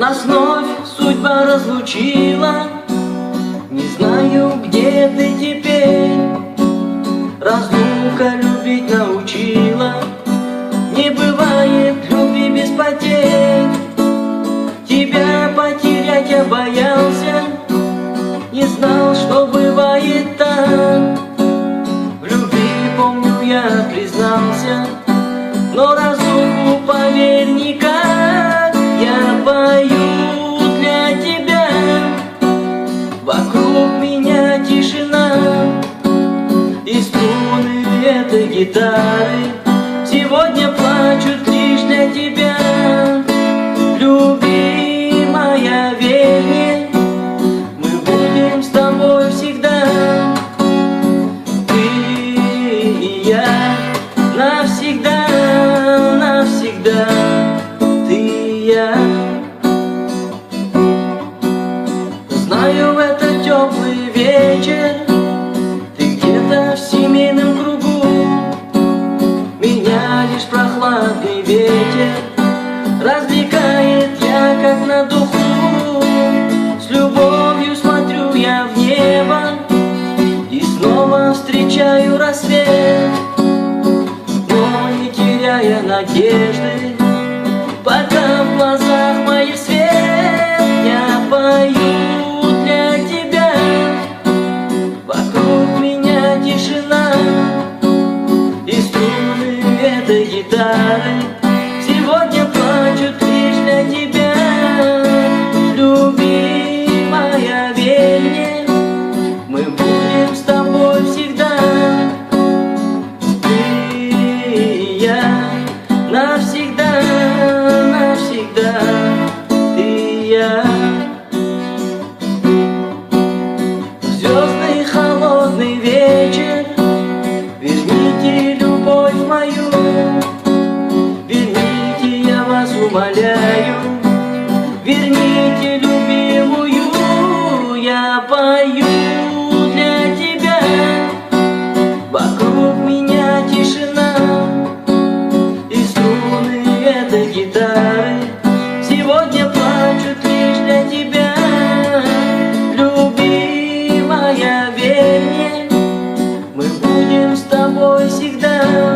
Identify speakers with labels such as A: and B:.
A: Нас вновь судьба разлучила. Не знаю, где ты теперь. Разлука любить научила. Не бывает любви без потерь. Тебя потерять я боялся, не знал, что бывает так. В любви, помню, я признался, но разлуку, поверь, никак. Я пою для тебя, вокруг меня тишина, и струны этой гитары сегодня плачут лишь для тебя. Любимая, верь мне, мы будем с тобой всегда. Ты и я навсегда, навсегда. Ты и я. Знаю, это теплый вечер, ты где-то в семейном кругу. Меня лишь прохладный ветер развлекает, я как на духу. С любовью смотрю я в небо и снова встречаю рассвет. Но не теряя надежды, пока в глазах моих свет, я пою для тебя, вокруг меня тишина, и струны этой гитары сегодня плачут лишь для тебя. Любимая, верь мне, мы будем с тобой всегда. Ты и я навсегда, навсегда. Ты и я. Звездный холодный вечер, верните любовь мою. Верните, я вас умоляю, верните любимую. Я пою для тебя, вокруг меня тишина, и струны этой гитары сегодня плачут лишь для тебя. Любимая, верь мне, мы будем с тобой всегда.